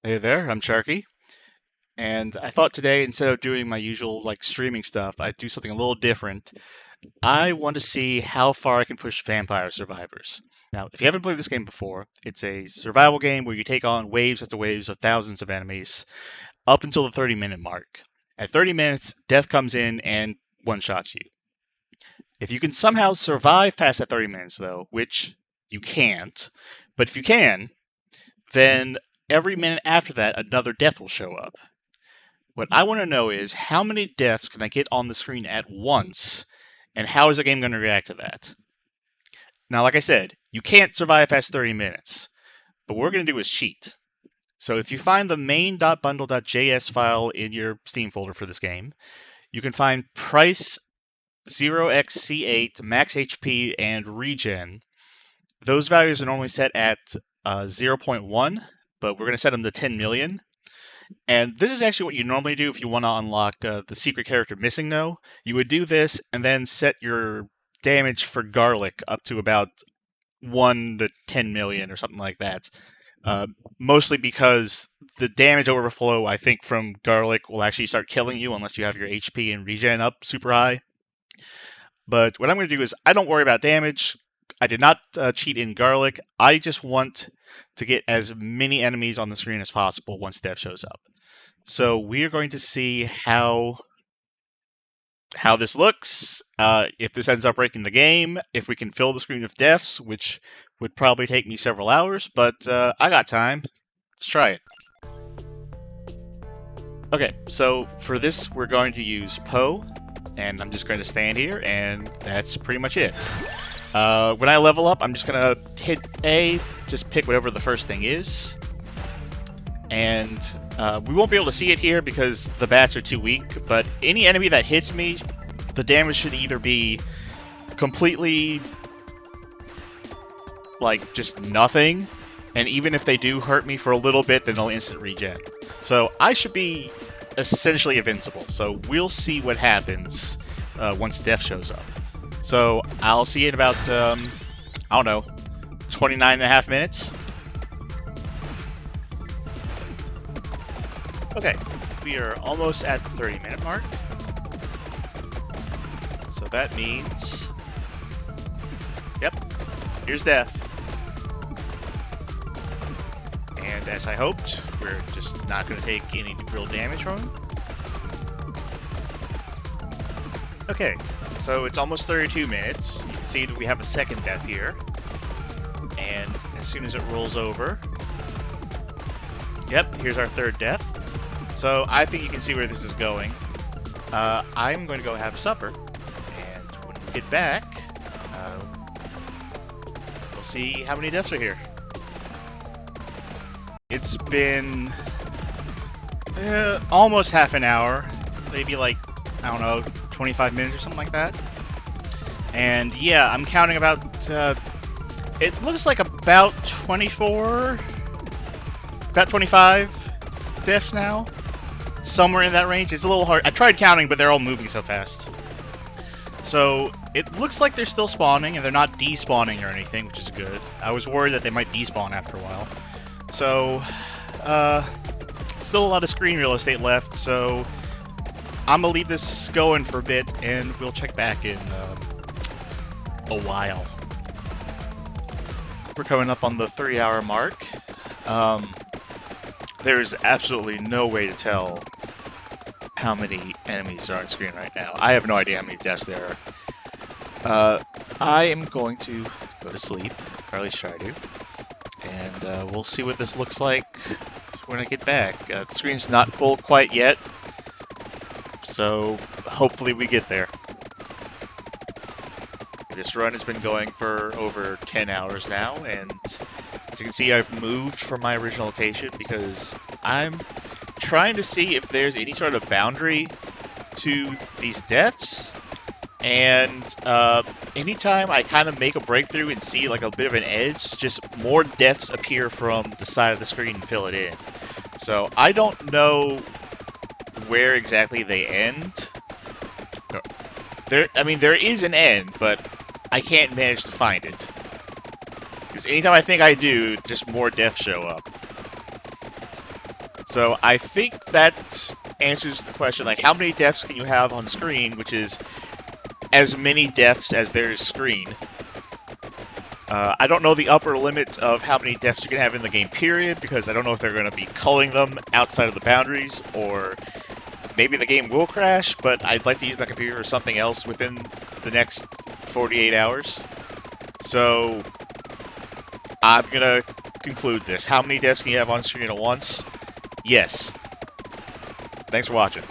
Hey there, I'm Sharky, and I thought today instead of doing my usual streaming stuff, I'd do something a little different. I want to see how far I can push Vampire Survivors. Now, if you haven't played this game before, it's a survival game where you take on waves after waves of thousands of enemies up until the 30-minute mark. At 30 minutes, death comes in and one-shots you. If you can somehow survive past that 30 minutes, though, which you can't, but if you can, then every minute after that, another death will show up. What I want to know is how many deaths can I get on the screen at once, and how is the game going to react to that? Now, like I said, you can't survive past 30 minutes, but what we're going to do is cheat. So if you find the main.bundle.js file in your Steam folder for this game, you can find price 0xC8, max HP, and regen. Those values are normally set at 0.1, but we're going to set them to 10 million. And this is actually what you normally do if you want to unlock the secret character Missing No. You would do this and then set your damage for Garlic up to about 1 to 10 million or something like that. Mostly because the damage overflow, I think, from Garlic will actually start killing you unless you have your HP and regen up super high. But what I'm going to do is I don't worry about damage. I did not cheat in Garlic. I just want to get as many enemies on the screen as possible once death shows up. So we are going to see how this looks, if this ends up breaking the game, if we can fill the screen with deaths, which would probably take me several hours, but I got time. Let's try it. Okay, so for this we're going to use Poe, and I'm just going to stand here, and that's pretty much it. When I level up, I'm just going to hit A, just pick whatever the first thing is. And we won't be able to see it here because the bats are too weak, but any enemy that hits me, the damage should either be completely, just nothing, and even if they do hurt me for a little bit, then they'll instant regen. So I should be essentially invincible, so we'll see what happens once death shows up. So I'll see you in about, I don't know, 29.5 minutes. Okay, we are almost at the 30-minute mark. So that means... Yep, here's death. And as I hoped, we're just not going to take any real damage from him. Okay, so it's almost 32 minutes. You can see that we have a second death here. And as soon as it rolls over... Yep, here's our third death. So I think you can see where this is going. I'm going to go have supper, and when we get back, we'll see how many deaths are here. It's been almost half an hour, maybe I don't know, 25 minutes or something like that. And yeah, I'm counting about, it looks like about 24, about 25 deaths now. Somewhere in that range. It's a little hard. I tried counting, but they're all moving so fast. So it looks like they're still spawning, and they're not despawning or anything, which is good. I was worried that they might despawn after a while. So, still a lot of screen real estate left, so I'm gonna leave this going for a bit, and we'll check back in a while. We're coming up on the 3-hour mark. There is absolutely no way to tell how many enemies are on screen right now. I have no idea how many deaths there are. I am going to go to sleep, or at least try to, and we'll see what this looks like when I get back. The screen's not full quite yet, so hopefully we get there. This run has been going for over 10 hours now, and as you can see, I've moved from my original location because I'm trying to see if there's any sort of boundary to these deaths. And anytime I kind of make a breakthrough and see a bit of an edge, just more deaths appear from the side of the screen and fill it in. So I don't know where exactly they end. There is an end, but I can't manage to find it. Because anytime I think I do, just more deaths show up. So I think that answers the question, like, how many deaths can you have on screen, which is as many deaths as there is screen. I don't know the upper limit of how many deaths you can have in the game, period, because I don't know if they're going to be culling them outside of the boundaries, or maybe the game will crash, but I'd like to use my computer or something else within the next 48 hours. So I'm going to conclude this. How many deaths can you have on screen at once? Yes. Thanks for watching.